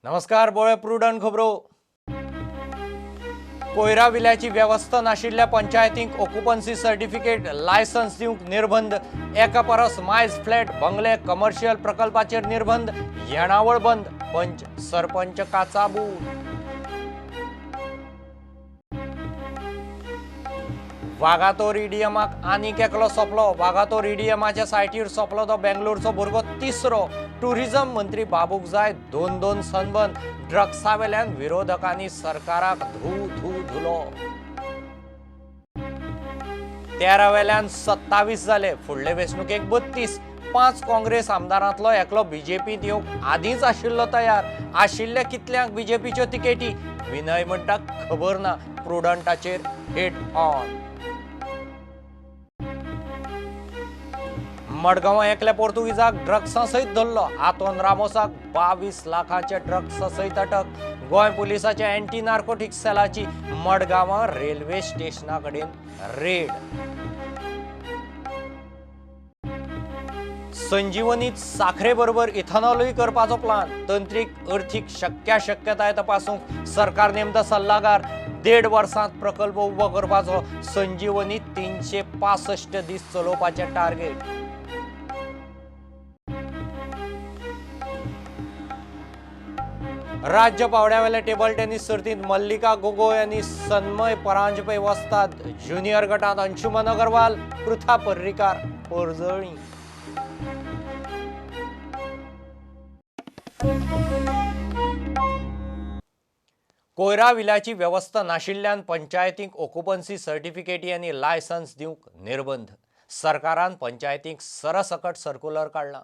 नमस्कार बोळे प्रुडंट खबरो कोयरा विल्याची व्यवस्था नाशिल्ल्या पंचायतींक ऑक्युपन्सी सर्टिफिकेट लायसन्स दिवंक निर्बंध एका परस मायज फ्लॅट बंगले कमर्शियल प्रकल्पाचेर निर्बंध येणावळ बंद पंच सरपंच काचाबू वागातोर इडियमाक आनीक एकलो सोपलो वागातोर इडियमाच्या सायटीर सोपलो तो बेंगलोरचो भुरगो तिसरो टुरिझम मंत्री बाबूक जाय दोन सनबंद ड्रग्सा वेल्यान विरोधकांनी सरकाराक धुलो 13 वेल्यान 27 जाले फुडले वेंचणुकेक 32 5 काँग्रेस आमदारांतलो एकलो बीजेपीत येवंक आदींच आशिल्लो तयार आशिल्ल्या कितल्यांक बीजेपीच्यो तिकेटी विनय म्हणटा खबर ना प्रुडंटाचेर हिट ऑन मडगांव एकल्या पोर्तुगीजाक ड्रग्सा सयत धरलो आतोन रामोसाक 22 लाखांचे ड्रग्सा सयत अटक Goa पुलिसाच्या anti narcotics सेलाची Madgaon railway स्टेशना कडेन रेड संजीवनीत साखरे बरोबर इथेनॉलूय करपाचो प्लान तंत्रीक अर्थीक शक्यताय तपासूंक सरकार नेमता सल्लागार 1.5 वर्सांत प्रकल्प उबो करपाचो संजीवनी 365 दीस चलोवपाचे टार्गेट राज्य पावड्यावेल्या टेबल टेनिस सर्तीत मल्लिका गोगोय आणि सन्मय परांजपे वस्ताद ज्युनियर गटात अंशुमन अगरवाल पृथा पर्रीकार परजळी कोयरा विल्याची व्यवस्था नाशिल्ल्यान पंचायतींक ऑक्युपन्सी सर्टिफिकेटी आनी लायसन्स दिवंक निर्बंध सरकारान पंचायतींक सरसकट सर्क्युलर काढला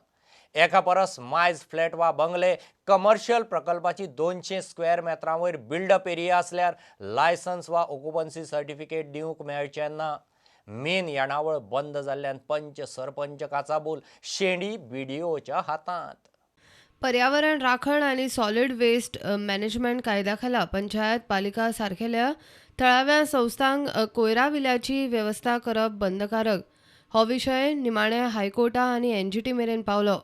एका परस मायज फ्लॅट वा बंगले कमर्शियल प्रकल्पाची 200 स्क्वेअर मेत्रां वयर बिल्डअप एरिया असल्यार लायसन्स वा ऑक्युपन्सी सर्टिफिकेट दिवंक मेळचें ना मेन येणावळ बंद जाल्ल्यान पंच सरपंच काचाबोल शेंडी बीडीओच्या हातांत पर्यावरण राखण आणि सॉलिड वेस्ट मॅनेजमेंट कायद्याखाला पंचायत पालिका सारखेल्या थळाव्या संस्थांक कोयरा विल्याची व्यवस्था करप बंधकारक हो विशय निमाण्या हायकोर्टा आणि एनजीटी मेरेन पावलो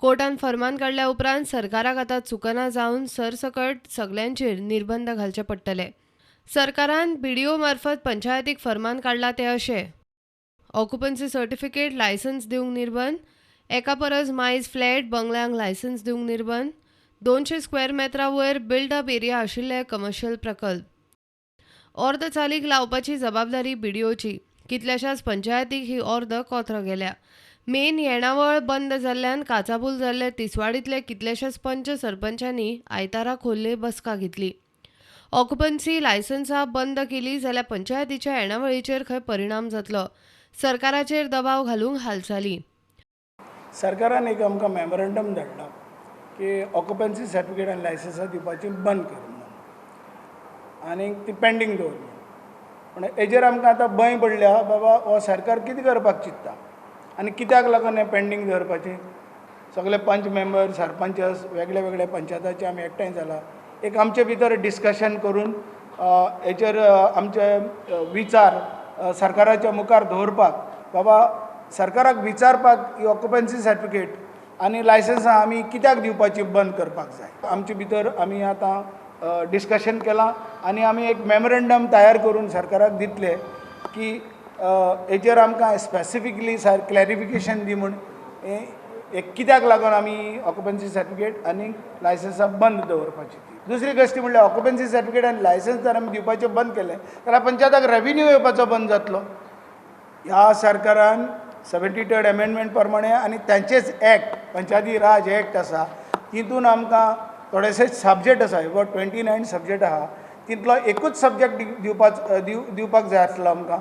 कोर्टान फर्मान काडल्या उपरांत सरकाराक आतां चुकना जावन सरसकट सगळ्यांचेर निर्बंध घालचे पडटले सरकारान बीडीओ मार्फत पंचायतीक फर्मान काडला ते अशे ऑक्युपन्सी सर्टिफिकेट लायसन्स दिवंक निर्बंध एका परस मायज फ्लॅट बंगल्यांक लायसन्स दिवंक निर्बंध 200 स्क्वेअर मेत्रा वयर बिल्डअप एरिया आशिल्ले कमर्शियल प्रकल्प अर्द चालीक लावपाची जबाबदारी बीडीओची कितल्याशाच पंचायतीक ही अर्द कोत्र गेल्या मेन येणावळ बंद जाल्ल्यान काचाबूल जाल्ले तिसवाडीतले कितलेशेच पंच सरपंचांनी आयतारा खोल्ले बसका घेतली ऑक्युपन्सी लायसन्सां बंद केली जाल्यार पंचायतीच्या येणावळीचेर खंय परिणाम जातलो सरकाराचेर दबाव घालूंक हालचाली सरकारान एक आमकां मेमोरंडम धाडला की ऑक्युपन्सी सर्टिफिकेट आनी लायसन्सां दिवपाची बंद कर म्हणून आनी ती पेंडींग दवर पूण हेजेर आमकां आतां भंय पडल्या बाबा हो सरकार कितें करपाक चित्ता आनी कित्याक लागून हें पेंडींग दवरपाचें सगळे पंच मेंबर सरपंच वेगळे वेगळे पंचायताचे आमी एकठांय जाला एक आमचे भितर डिस्कशन करून हेचेर आमचे विचार सरकाराच्या मुखार दवरपाक बाबा सरकाराक विचारपाक ही ऑक्युपन्सी सर्टिफिकेट आनी लायसन्सां आमी कित्याक दिवपाची बंद करपाक जाय आमचे भितर आमी आतां डिस्कशन केलां आनी आमी एक मेमोरंडम तयार करून सरकाराक दितले की हेचेर आमकां स्पेसिफिकली क्लॅरिफिकेशन दी म्हूण एक कित्याक लागून आमी ऑक्युपन्सी सर्टिफिकेट आनी लायसन्सां बंद दवरपाची दुसरी गोष्ट म्हणल्यार ऑक्युपन्सी सर्टिफिकेट आनी लायसन्स जर आमी दिवपाचें बंद केलें जाल्यार पंचायताक रेव्हेन्यू येवपाचो बंद जातलो ह्या सरकारान 73rd अमेंडमेंट प्रमाणे आनी तांचेच एक्ट पंचायती राज एक्ट आसा तितून आमकां थोडेसे सब्जेक्ट आसा अबावट 29 सब्जेक्ट आहा तितलो एकूच सब्जेक्ट दिवपाक जाय आसलो आमकां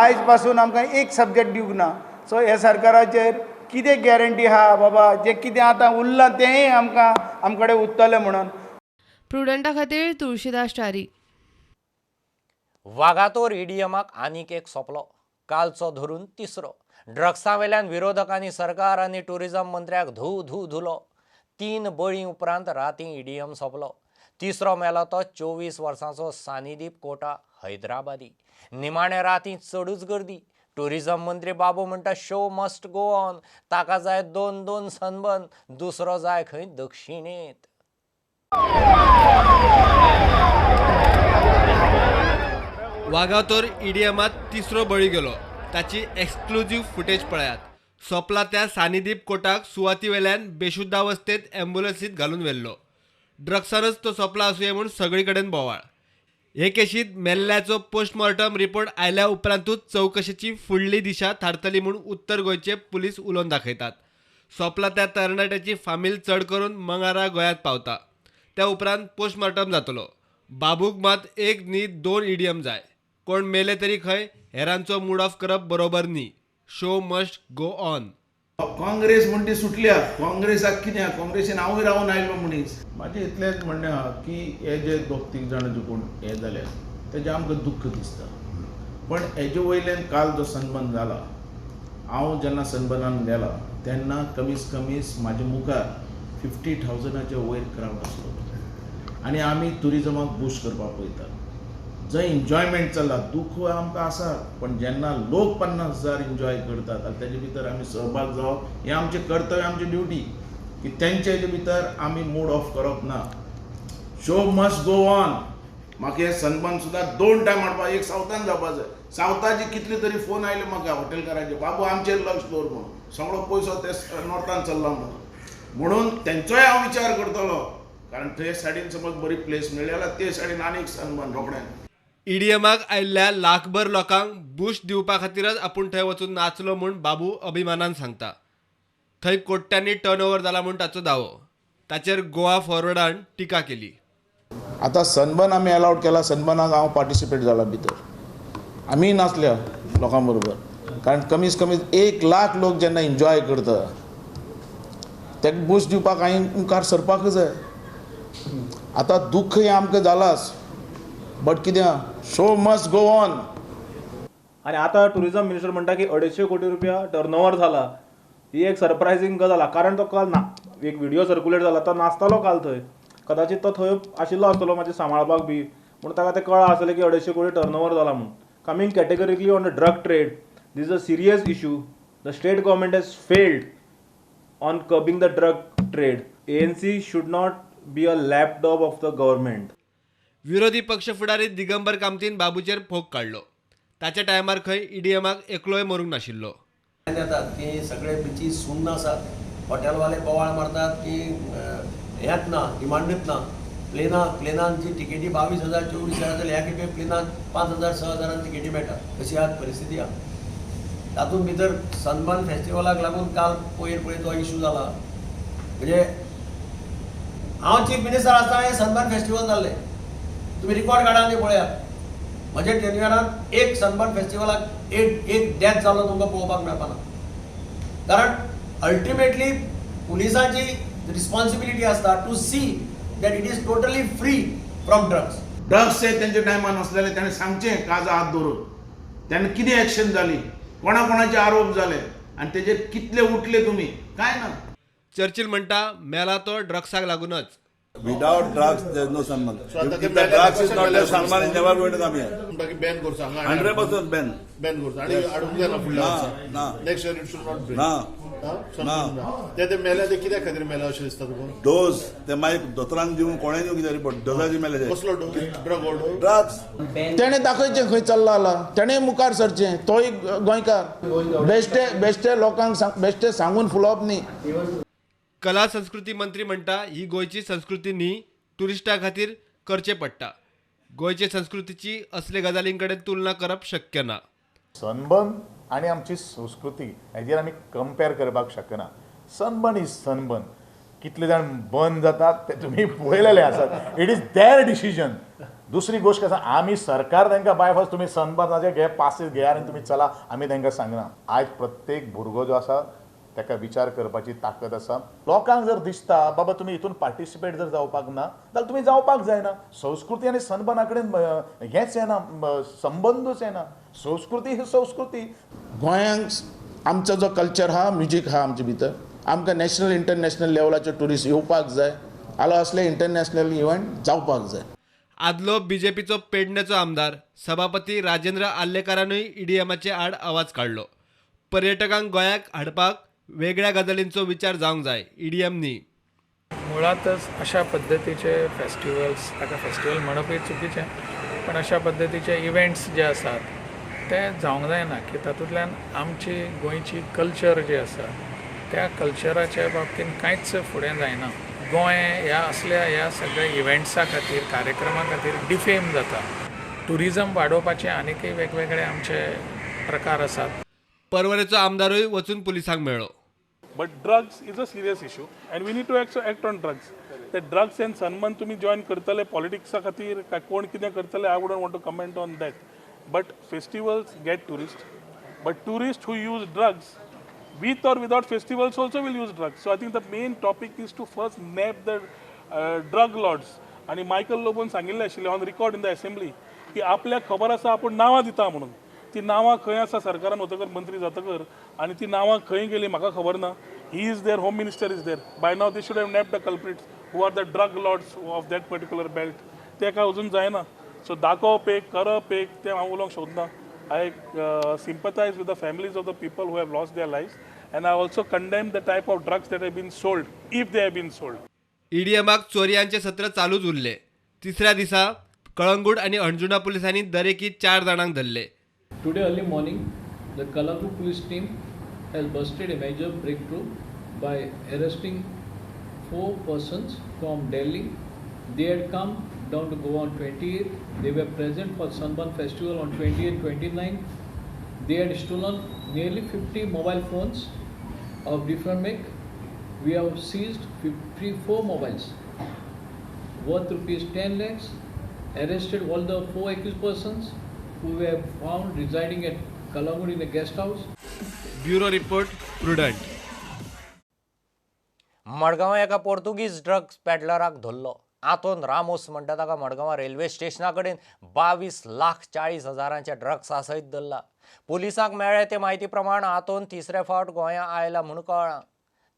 आयज पासून आमकां एक सब्जेक्ट दिवंक ना सो ह्या सरकाराचेर कितें गॅरंटी आहा बाबा जें कितें आतां उरलां तेंय आमकां आमचे कडेन उरतलें म्हणून प्रुडंटा खातीर तुळशीदास च्यारी वागातोर इडियमाक आनीक एक सोपलो कालचो धरून तिसरो ड्रग्सा वेल्यान विरोधकांनी सरकार आनी टुरिझम मंत्र्याक धुलो 3 बळी उपरांत रातीं इडियम सोंपलो तिसरो मेलो तो 24 वर्सांचो सानिदीप कोटा हैदराबादी निमाणे रातीं चडूच गर्दी टुरिझम मंत्री बाबू म्हणटा शो मस्ट गो ऑन ताका जाय 2 सनबर्न दुसरो जाय खंय दक्षिणेत वागातोर ईडीएमात तिसरो बळी गेलो. ताची एक्सक्लुझिव्ह फुटेज पळयात. सोपला त्या सानिदीप कोटाक सुवातीवेल्यान बेशुद्ध अवस्थेत ॲम्ब्युलन्सीत घालून व्हेल्लो. ड्रग्सानच तो सोपला आसूये म्हूण सगळी कडेन बोवाळ. हे केशीत मेल्ल्याचो पोस्टमॉर्टम रिपोर्ट आयल्या उपरांतूच चवकशेची फुडली दिशा थारतली म्हूण उत्तर गोंयचे पुलीस उलोवन दाखयतात. सोपला त्या तरणाट्याची फामील चड करून मंगळारा गोंयांत पावता. त्या उपरांत पोस्टमॉर्टम जातलो. बाबूक मात एक न्ही 2 ईडीएम जाय. कोण मेले तरी खंय, हेरांचो मूड ऑफ करप बरोबर न्ही. Show must go on. Congress म्हणटी सुटल्या. काँग्रेसाक कित्याक? काँग्रेसीन हांवूय रावून आयलो मनीस. म्हाजें इतलेंच म्हणणें आहा की हे जे 2-3 जाण जे कोण हे जाले तेजें आमकां दुख्ख दिसता. पण हेजे वयल्यान काल जो सन्मान जाला, हांव जेन्ना सन्मानान गेला तेन्ना कमीस कमीस म्हाजे मुखार 50,000च्या वयर क्रावड आसलो. आनी आमी टुरिजमाक बूस्ट करपाक पळयतात. जंय एन्जॉयमेंट चल्ला, दुख्ख आमकां आसा, पण जेन्ना लोक 50,000 एन्जॉय करतात आनी तेजे भितर आमी सहभाग जावप हें आमचें कर्तव्य, आमची ड्युटी. की तेंचे हेजे भितर आमी मूड ऑफ करप ना. Show must go on. म्हाका हे सन्मान सुद्दां 2 टायम हाडपा. एक सावथान जावपा जाय. सावथाची कितले तरी फोन आयले म्हाका हॉटेलकारांचे, बाबू आमचेर लक्ष दवर म्हणून. सगळो पयसो ते नॉर्थान चल्ला म्हणून तेंचोय हांव विचार करतलो. कारण ते सायडीन समज बरी प्लेस मेळ्ळी जाल्यार ते सायडीन आनीक सन्मान रोखड्यान. ईडीएमाक आयिल्ल्या लाखभर लोकांक बूस्ट दिवपा खातीरच आपूण थंय वचून नाचलो म्हूण बाबू अभिमानान सांगता. थंय कोट्यांनी टर्नओव्हर जाला म्हूण ताचो दावो. ताचेर गोवा फॉरवर्डान टिका केली. आतां सनबर्न आमी अलाउड केला. सनबर्नाक हांव पार्टिसिपेट जाला भितर. आमी नाचल्या लोकां बरोबर. कारण कमीच कमी 1 लाख लोक जेन्ना एन्जॉय करता ताका बूस्ट दिवपाक हांवें मुखार सरपाक जाय. आतां दुख्ख हें आमकां जालाच, बट कित्याक शो मस्ट गो ऑन. आणि आता टुरिझम मिनिस्टर म्हणटा की 250 कोटी रुपया टर्नओव्हर झाला. ही एक सरप्रायझिंग गजाल आसा. कारण तो काल एक व्हिडिओ सर्क्युलेट जाला, तो नाचतालो काल थंय. कदाचित तो थंय आशिल्लो आसतलो मातशें सांबाळपाक बी, म्हणून ताका तें कळ्ळां आसलें की 250 कोटी टर्नओव्हर जाला म्हणून. Coming categorically on the drug trade, this is a serious issue. The state government has failed on curbing the drug trade. ANC should not be a lapdog of the government. विरोधी पक्ष फुडारी Digambar कामतीन बाबूचेर fog काडलो. ताच्या टायमार खंय ईडीएमाक एकलोय मरूंक नाशिल्लो. येतात की सगळे बिचीस सुन्न आसात. हॉटेलवाले बोवाळ मारतात की हेच ना, डिमांडूच ना. प्लेनांची तिकेटी 22,000 24,000 जाल्यार ह्या खेपे प्लेनान 5,000 6,000 तिकेटी मेळटात. अशी आज परिस्थिती आहा. तातूंत भितर सनबर्न फेस्टिवलाक लागून काल पयर तो इशू जाला. म्हणजे हांव चीफ मिनिस्टर आसतना हें सनबर्न फेस्टिवल जाल्लें. तुम्ही रिकॉर्ड काढा आणि पळयात. म्हज्या टेन्युअरांत एक सनबर्न फेस्टिवलाक एक डेथ जालो तुमकां पळोवपाक मेळपाना. कारण अल्टिमेटली पुलिसांची रिस्पॉन्सिबिलिटी आसता to see that it is totally free from drugs. Drugs हे तेंच्या टायमान आसलेले ताणें सांगचें काज हात धरून. तेन्ना कितें एक्शन जाली, कोणाचे आरोप जाले आनी तेजेर कितले उठले तुमी, काय ना. चर्चिल म्हणटा मेला तो ड्रग्साक लागूनच. Without drugs, there is no Salman. If the drugs is not there, Salman is never going to come here. 100% ban. Ban करता आणि हाडूंक जायना फुडल्या ना. Next year it should not break. ना. ते मेले ते कित्याक खातीर मेले अशें दिसता तुका? डोस ते मागीर दोतोरांक दिवन कोणें दिवं कितें रिपोर्ट डोसाची मेले ते. कसलो डोस? Drug overdose? ड्रग्स. तेणें दाखयचें खंय चल्ला आला. तेणें मुखार सरचें. तोय गोंयकार. बेश्टे लोकांक बेश्टे सांगून फुलोवप न्ही. कला संस्कृती मंत्री म्हणटा ही गोंयची संस्कृती न्ही, टुरिस्टां खातीर करचें पडटा. गोंयचे संस्कृतीची असले गजालीं कडेन तुलना करप शक्य ना. सनबर्न आणि आमची संस्कृती हेजेर आमी कंपेर करपाक शकना. Sunburn is Sunburn. कितले जाण बंद जातात ते तुमी पळयलेले आसात. It is their decision. दुसरी गोष्ट आसा, आमी सरकार तांकां बाय फर्स्ट तुमी सनबर्नाचे घे पासीस घे आनी तुमी चला आमी तांकां सांगना. आयज प्रत्येक भुरगो जो आसा ताका विचार करपाची ताकद आसा. लोकांक जर दिसता बाबा तुमी हितून पार्टिसिपेट जर जावपाक ना जाल्यार तुमी जावपाक जायना. संस्कृती आनी सनबर्ना कडेन हेंच येना, संबंदूच येना. संस्कृती ही संस्कृती. गोंयांक आमचो जो कल्चर हा, म्युजीक हा आमचे भितर. आमकां नॅशनल इंटरनॅशनल लेवलाचे टुरिस्ट येवपाक जाय. आलो असले इंटरनॅशनल इव्हेंट जावपाक जाय. आदलो बीजेपीचो पेडणेचो आमदार सभापती राजेंद्र आल्लेकारानूय ईडीएमाचे आड आवाज काडलो. पर्यटकांक गोंयाक हाडपाक वेगळ्या गजालींचो विचार जावंक जाय, ईडीएम न्ही. मुळातच अशा पद्दतीचे फेस्टिवल्स, ताका फेस्टिवल म्हणपय चुकीचें, पण अशा पद्दतीचे इव्हेंट्स जे आसात ते जावंक जायना, की तातूंतल्यान आमची गोंयची कल्चर जी आसा त्या कल्चराच्या बाबतींत कांयच फुडें जायना. गोंय ह्या सगळ्या इव्हेंट्सा खातीर, कार्यक्रमा खातीर डिफेम जाता. टुरिजम वाडोवपाचे आनीकय वेगवेगळे आमचे प्रकार आसात. परवरेचो आमदारूय वचून पुलिसांक मेळ्ळो. But drugs is a serious issue and we need to act on drugs. The drugs and सन्मान तुम्ही join करतले politics खातीर काय कोण कितें करतले, I wouldn't want to comment on that. But festivals get tourists. But tourists who use drugs, with or without festivals also will use drugs. So I think the main topic is to first nab the drug lords. आणि Michael लोबोन सांगिल्लें आशिल्लें on record in the assembly की आपल्याक खबर आसा आपूण नांवां दिता म्हणून. ती नांवां खंय आसा सरकारान वतकर मंत्री जातकर आनी ती नांवां खंय गेली म्हाका खबर ना. He is there, home minister is there. By now they should have nabbed the culprits who are the drug lords of that particular belt. ते काय अजून जायना. सो दाखोवप एक, करप एक, ते हांव उलोवंक सोदना. I sympathize with the families of the people who have lost their lives and I also condemn the type of drugs that have been sold, if they have been sold. ईडीएमाक चोरयांचे सत्र चालूच उरले. तिसऱ्या दिसा कळंगूट आणि अंजुना पुलिसांनी दरेकी 4 जाणांक धरले. Today early morning, the Kalangu police team has busted a major breakthrough by arresting 4 persons from Delhi. They had come down to Goa on 28th. They were present for Sunburn Festival on 28th, 29th. They had stolen nearly 50 mobile phones of different make. We have seized 54 mobiles worth rupees 10 lakhs. Arrested all the 4 accused persons who were found residing at Kalangu in a guest house. Bureau report prudent. मडगांवां एका पोर्तुगीज drugs पॅडलराक धरलो. आतोन Ramos म्हणटा ताका मडगांवां railway स्टेशना कडेन 22,40,000 ड्रग्सा सयत धरला. पुलिसांक मेळ्ळे ते म्हायती प्रमाण आतोन तिसरे फावट गोंयां आयला म्हूण कळ्ळां.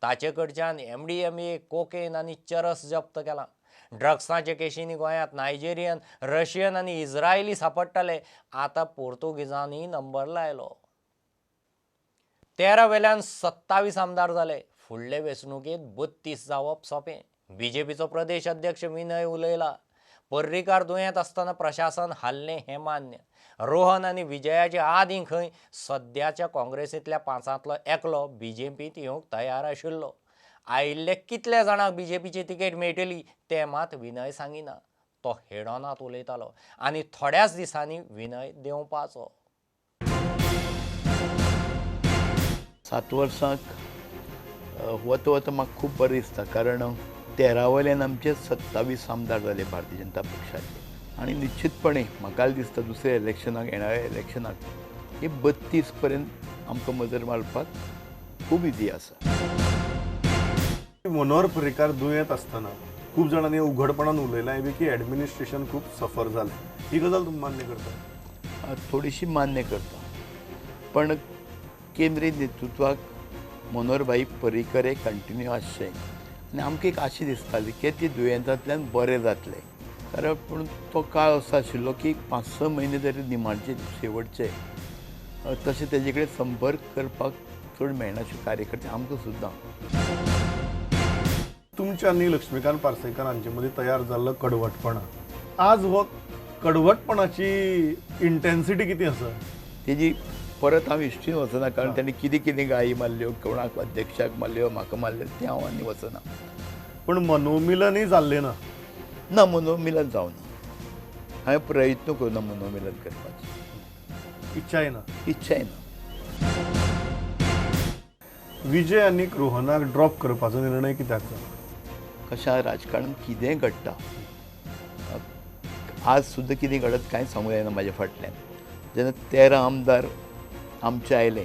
ताचे कडच्यान MDMA, कोकेन आनी चरस जप्त केला. ड्रग्साचे केशींनी गोंयांत नायजेरियन, रशियन आनी इस्रायली सांपडटाले. आतां पोर्तुगीजांनी नंबर लायलो. 13 वेल्यान 27 आमदार जाले. फुडले वेंचणुकेंत 32 जावप सोंपें. बीजेपीचो प्रदेश अध्यक्ष विनय उलयला. पर्रीकार दुयेंत आसतना प्रशासन हाल्लें हें मान्य. रोहन आनी विजयाचे आदीं खंय सद्याच्या काँग्रेसींतल्या 5 एकलो बीजेपींत येवंक तयार आशिल्लो. आयिल्ले कितले जाणांक बीजेपीची तिकेट मेळटली तें मात विनय सांगिना. तो हेडॉनात उलयतालो आनी थोड्याच दिसांनी विनय देंवपाचो. 7 वर्सांक वता वता म्हाका खूब बरें दिसता, कारण 13 वेल्यान आमचे 27 आमदार जाले भारतीय जनता पक्षाचे. आनी निश्चितपणे म्हाका दिसता दुसऱ्या इलेक्शनाक, येणाऱ्या इलेक्शनाक हे 32 पर्यंत आमकां मजर मारपाक खूब इजी आसा. मनोहर पर्रीकार दुयेंत आसतना खूब जाणांनी उघडपणान उलयलां हे की एडमिनिस्ट्रेशन खूब सफर जालें. ही गजाल तुमी मान्य करता? थोडीशी मान्य करता, पण केंद्रीय नेतृत्वाक मनोहर भाई पर्रीकर हे कंटिन्यू आसचे आनी आमकां एक आशा दिसताली की ती दुयेंतांतल्यान बरें जातलें. कारण पूण तो काळ असो आशिल्लो की 5-6 म्हयने तरी निमाणचे शेवटचे तशें तेजे कडेन संपर्क करपाक चड मेळनाशिल्ले कार्यकर्ते आमकां सुद्दां. तुमच्या आनी लक्ष्मीकांत पार्सेकारांचे मदीं तयार जाल्लो कडवटपणा, आज हो कडवटपणाची इंटेन्सिटी कितें आसा? तेजी परत हांव हिस्ट्रीन वचना, कारण तांणी कितें कितें गायी मारल्यो, कोणाक अध्यक्षाक मारल्यो, म्हाका मारल्यो, तें हांव आनी वचना. पूण मनोमिलनूय जाल्लें ना? ना, मनोमिलन जावना. हांवें प्रयत्न करूना मनोमिलन करपाचें. इच्छाय ना? इच्छाय ना. विजय आनी रोहनाक ड्रॉप करपाचो निर्णय कित्याक जालो? कशा राजकारणांत कितेंय घडटा. आज सुद्दां कितें घडत कांय सांगूंक जायना म्हाज्या फाटल्यान. जेन्ना 13 आमदार आमचे आयले,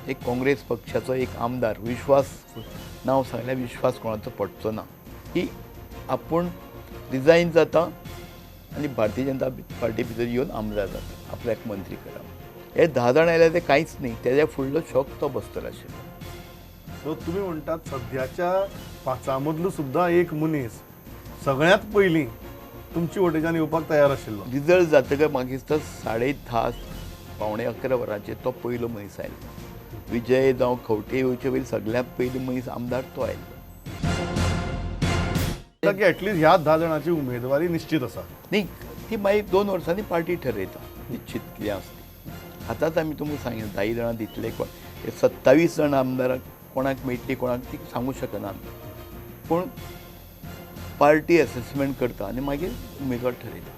एक काँग्रेस पक्षाचो एक आमदार, विश्वास नांव सांगल्यार विश्वास कोणाचो पडचो ना, की आपूण रिजायन जाता आनी भारतीय जनता पार्टी भितर येवन आमदार जाता, आपल्याक मंत्री करप. हे 10 जाण आयले ते कांयच न्ही, तेज्या फुडलो शॉक तो बसतलो आशिल्लो. सो तुमी म्हणटात सद्याच्या 5 मदलो सुद्दां एक मनीस सगळ्यांत पयलीं तुमची वटेच्यान येवपाक तयार आशिल्लो. रिजल्ट जातकर म्हाका दिसता 10:30 पावणे 11 वरांचेर तो पयलो मनीस आयलो. विजय जावं खंवटे येवचे पयलीं सगळ्यांत पयलो मनीस आमदार तो आयलो. की ऍटलीस्ट ह्या 10 जाणांची उमेदवारी निश्चित आसा. न्ही ती मागीर 2 वर्सांनी पार्टी ठरयता निश्चित कितें आसा तें. आतांच आमी तुमकां सांगितलें 10 जाणां दितले कोण 27 जाण आमदार कोणाक मेळटली कोणाक ती सांगूंक शकना आमी. पूण पार्टी असेसमेंट करता आनी मागीर उमेदवार ठरयता.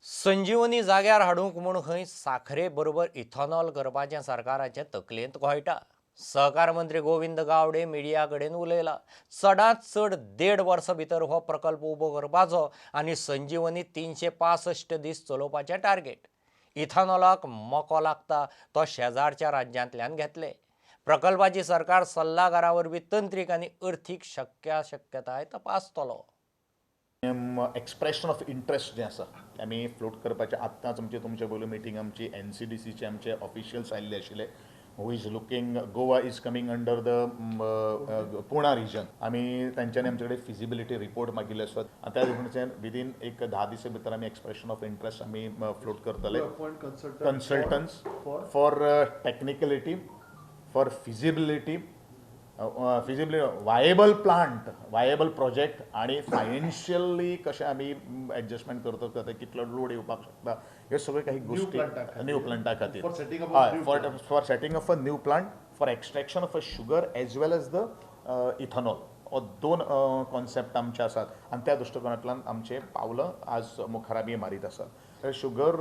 संजीवनी जाग्यार हाडूंक म्हूण खंय साखरे बरोबर इथॉनॉल करपाचें सरकाराचे तकलेंत घोळटा. सहकार मंत्री गोविंद गावडे मिडिया कडेन उलयला. चडांत चड 1.5 वर्सां भितर हो प्रकल्प उबो करपाचो आनी संजीवनी 365 दीस चलोवपाचें टार्गेट. इथॉनॉलाक मोको लागता तो शेजारच्या राज्यांतल्यान घेतले. प्रकल्पाची सरकार सल्लागारा वरवीं तंत्रीक आनी अर्थीक शक्यताय तपासतलो. एक्सप्रेशन ऑफ इंट्रस्ट जें आसा आमी फ्लोट करपाचें आत्तांच तुमचे पयलू मिटींग आमची NCDCचे आमचे ऑफिशियल्स आयिल्ले आशिल्ले. Who is looking Goa is coming under the Pune region. आमी तांच्यांनी आमचे कडेन फिजिबिलिटी रिपोर्ट मागिल्ले आसात आनी त्या रिपोर्टाचेर विदीन एक 10 दिसां भितर आमी एक्सप्रेशन ऑफ इंट्रस्ट आमी फ्लोट करतले. Consultants for technicality for feasibility viable plant viable project आणि फायनान्शियली कशें आमी एडजस्टमेंट करता कितलो लोड येवपाक शकता ह्यो सगळ्यो काही गोष्टी न्यू प्लांटा खातीर हय for setting of a new plant for extraction of a sugar as well as the ethanol हो 2 कॉन्सेप्ट आमचे आसात आनी त्या दृश्टिकोनांतल्यान आमचे पावलं आज मुखार आमी मारीत आसात. शुगर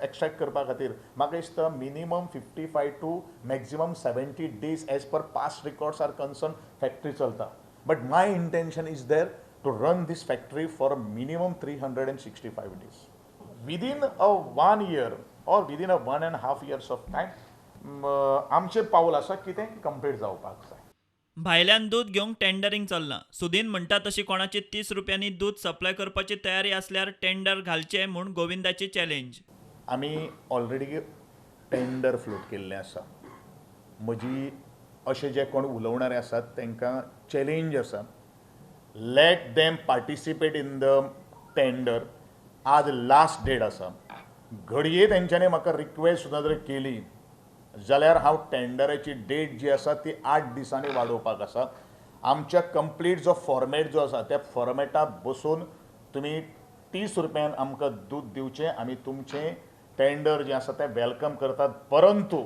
एक्सट्रॅक्ट करपा खातीर म्हाका दिसता minimum 55 to maximum 70 days as per past records are concern factory चलता. But my intention is there to run this factory for minimum 365 days. Within a 1 year or within a 1.5 years of time आमचें पावल आसा की तें complete जावपाक जाय. भायल्यान दूध घेवंक टेंडरिंग चल्लां. सुदीन म्हणटा तशी कोणाची 30 रुपयांनी दूध सप्लाय करपाची तयारी असल्यार टेंडर घालचें म्हूण गोविंदाची चॅलेंज. आमी ऑलरेडी टेंडर फ्लोट केल्लें आसा. म्हजी अशे जे कोण उलोवणारे आसात तांकां चॅलेंज आसा. Let them participate in the tender. आज लास्ट डेट आसा. घडये तेंच्यांनी म्हाका रिक्वेस्ट सुद्दां जर केली जाल्यार हांव टेंडराची डेट जी आसा ती 8 दिसांनी वाडोवपाक आसा. आमच्या कंप्लीट जो फॉर्मेट जो आसा त्या फॉर्मेटाक बसून तुमी 30 रुपयान आमकां दूध दिवचें आमी तुमचें टेंडर जें आसा तें वेलकम करतात. परंतु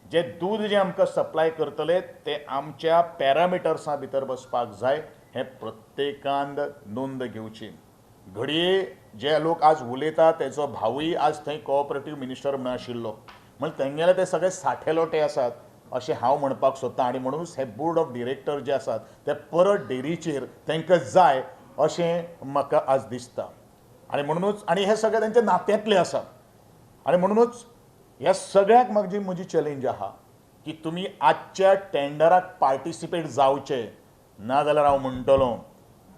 जे दूध जें आमकां सप्लाय करतले ते आमच्या पॅरामिटर्सा भितर बसपाक जाय हें प्रत्येकान नोंद घेवची. घडये जे लोक आज उलयता तेजो भावूय आज थंय कोऑपरेटीव मिनिस्टर म्हणून आशिल्लो. म्हणजे तेंगेले ते सगळे साठेलोटे आसात अशें हांव म्हणपाक सोदतां. आनी म्हणूनच हे बोर्ड ऑफ डिरेक्टर जे आसात ते परत डेरीचेर तांकां जाय अशें म्हाका आज दिसता. आनी म्हणूनच आनी हे सगळे तेंचे नात्यांतले आसा. आनी म्हणूनच ह्या सगळ्याक म्हजी चॅलेंज आहा की तुमी आजच्या टेंडराक पार्टिसिपेट जावचे. नाजाल्यार हांव म्हणटलो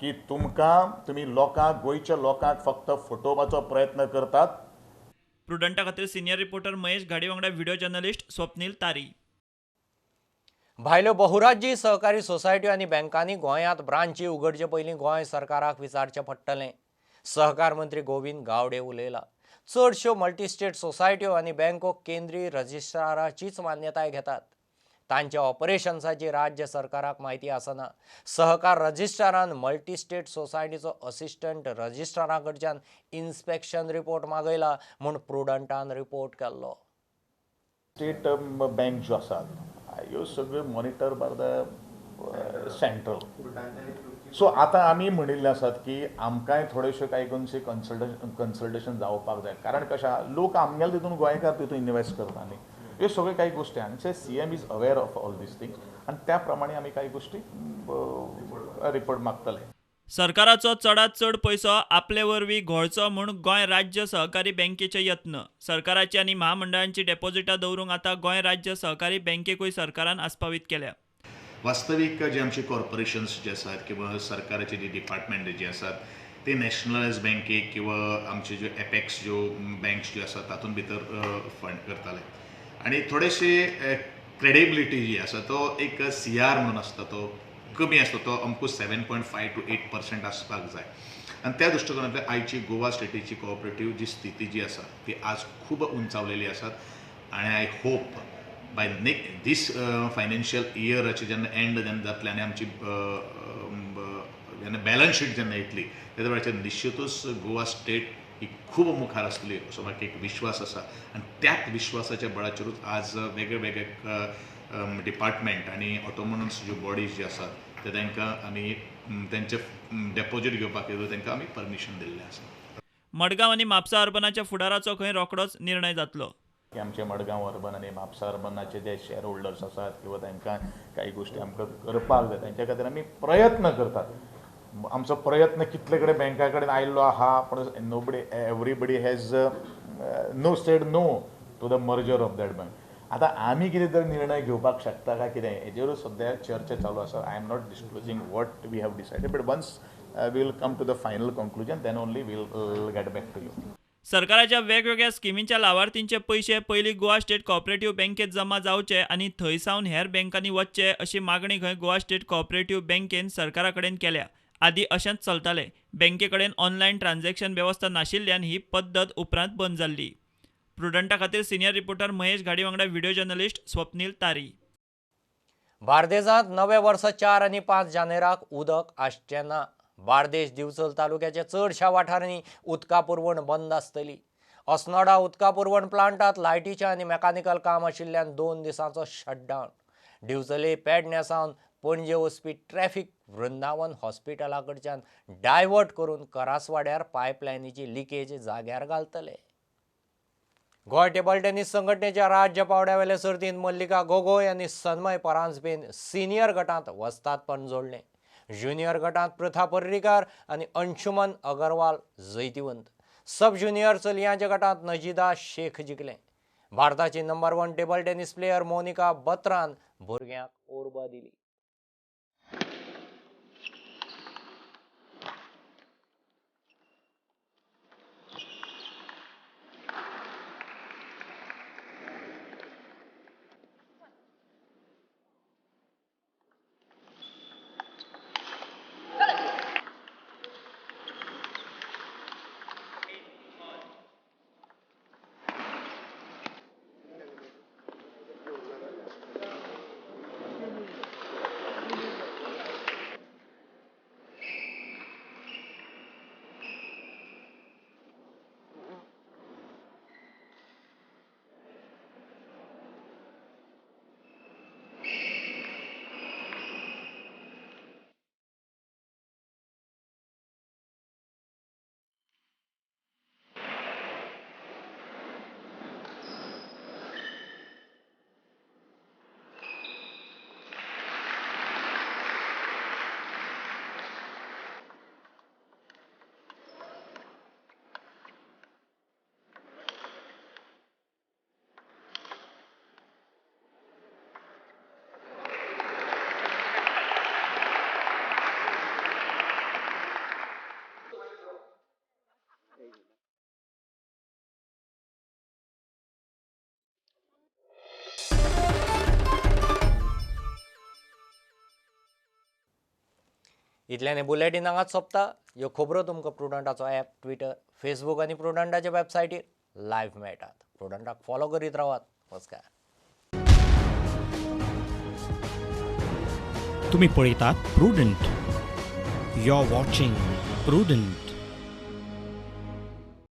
की तुमी लोकांक गोंयच्या लोकांक फक्त फटोवपाचो प्रयत्न करतात. प्रुडंटा खातीर सिनियर रिपोर्टर महेश घाडी वांगडा व्हिडिओ जर्नलिस्ट स्वप्नील तारी. भायल्यो बहुराज्यीय सहकारी सोसायट्यो आनी बँकांनी गोंयांत ब्रांची उगडचे पयलीं गोंय सरकाराक विचारचें पडटलें. सहकार मंत्री गोविंद गावडे उलयला. चडश्यो मल्टीस्टेट सोसायट्यो आनी बँको केंद्रीय रजिस्ट्राराचीच मान्यताय घेतात. तांच्या ऑपरेशन्साची राज्य सरकाराक म्हायती आसना. सहकार रजिस्ट्रारान मल्टीस्टेट सोसायटीचो असिस्टंट रजिस्ट्रारा कडच्यान इन्स्पेक्शन रिपोर्ट मागयला म्हूण प्रुडंटान रिपोर्ट केल्लो. स्टेट बँक ज्यो आसात ह्यो सगळ्यो monitor by the central. So आतां आमी म्हणिल्ले आसात की आमकांय थोडेशे कांय गोंयचे कन्सल्टेशन जावपाक जाय. कारण कशें आहा लोक आमगेले तितून गोंयकार तितून इन्वेस्ट करता न्ही. ह्यो सगळ्यो काही गोष्टी आमचे CM is aware of all these things आनी त्या प्रमाणे आमी काही गोष्टी रिपोर्ट मागतले. सरकाराचो चडांत चड पयसो आपले वरवीं घोळचो म्हूण गोंय राज्य सहकारी बँकेचे यत्न. सरकाराची आनी महामंडळांची डेपॉझिटां दवरूंक आतां गोंय राज्य सहकारी बँकेकूय सरकारान आस्पावीत केल्या. वास्तवीक जे आमचे कॉर्पोरेशन्स जे आसात किंवा सरकाराचे जे डिपार्टमेंट जे आसात ते नॅशनलायज बँकेक किंवा आमचे ज्यो एपेक्स ज्यो बँक्स ज्यो आसात तातूंत भितर फंड करताले. आनी थोडेशे क्रेडिबिलिटी जी आसा तो एक CR म्हणून आसता तो कमी आसता. तो अमकूच 7.5 to 8% आसपाक जाय. आनी त्या दृश्टिकोनांतल्यान आयची गोवा स्टेटीची कोऑपरेटीव जी स्थिती जी आसा ती आज खूब उंचावलेली आसात. आनी I hope by this financial इयराचे जेन्ना एंड जेन्ना जातले आनी आमची जेन्ना बॅलन्स शीट जेन्ना येतली तेन्ना वेळाचेर निश्चितूच गोवा स्टेट ही खूब मुखार आसतली असो म्हाका एक विश्वास आसा आनी त्याच विश्वासाच्या बळाचेरूच आज वेगळे वेगळे डिपार्टमेंट आनी ऑटोनॉमस ज्यो बॉडीज जे आसात ते तांकां आमी तेंचे डेपॉजीट घेवपाक येतो तांकां आमी परमिशन दिल्लें आसा. मडगांव आनी म्हापसा अर्बनाच्या फुडाराचो खंय रोखडोच निर्णय जातलो. की आमचे मडगांव अर्बन आनी म्हापसा अर्बनाचे जे शेअर होल्डर्स आसात किंवा तांकां काही गोष्टी आमकां करपाक जाय तांच्या खातीर आमी प्रयत्न करतात. आमचो प्रयत्न कितले कडेन बँका कडेन आयिल्लो आहा पण everybody has no said no to the merger of that bank. आतां आमी कितें तर निर्णय घेवपाक शकता काय कितें हेजेरूच सद्या चर्चा चालू आसा. I am not disclosing what we have decided but once we will come to the final conclusion then only we will get back to you. सरकाराच्या वेगवेगळ्या स्किमींच्या लावार्थींचे पयशे पयलीं गोवा स्टेट कोऑपरेटिव्ह बँकेत जमा जावचे आनी थंयसावन हेर बँकांनी वचचे अशी मागणी खंय गोवा स्टेट कोऑपरेटिव्ह बँकेन सरकारा कडेन केल्या. आदी अशेंच चलतालें. बँके कडेन ऑनलायन ट्रान्झॅक्शन वेवस्था नाशिल्ल्यान ही पद्दत उपरांत बंद जाल्ली. प्रुडंटा खातीर सिनियर रिपोर्टर महेश घाडी वांगडा व्हिडिओ जर्नलिस्ट स्वप्नील तारी. बार्देजांत नवे वर्स 4 आनी 5 जानेराक उदक आसचें ना. बार्देश दिवचल तालुक्याच्या चडशा वाठारांनी उदका पुरवण बंद आसतली. अस्नोडा उदका पुरवण प्लांटात लायटीचें आनी मेकॅनिकल काम आशिल्ल्यान 2 दिसांचो शटडावन. दिवचले पेडण्यां सावन पणजे वचपी ट्रॅफिक वृंदावन हॉस्पिटला कडच्यान डायवर्ट करून करासवाड्यार पायपलायनीची लिकेज जाग्यार घालतले. गोंय टेबल टेनिस संघटनेच्या राज्य पावड्यावेले सर्तींत मल्लिका गोगोय आनी सन्मय परांजपेन सिनियर गटांत वस्तादपण जोडलें. ज्युनियर गटांत प्रथा पर्रीकार आनी अंशुमन अगरवाल जैतिवंत. सब ज्युनियर चलयांच्या गटांत नजिदा शेख जिखलें. भारताची number 1 table tennis player Monika बत्रान भुरग्यांक ओरबा दिली. इतल्याने बुलेटिन हांगाच सोंपता. ह्यो खबरो तुमकां प्रुडंटाचो ॲप, ट्विटर, फेसबूक आनी प्रुडंटाच्या वेबसायटीर लायव्ह मेळटात. प्रुडंटाक फॉलो करीत रावात. नमस्कार. तुम्ही पळयतात Prudent. You are watching prudent.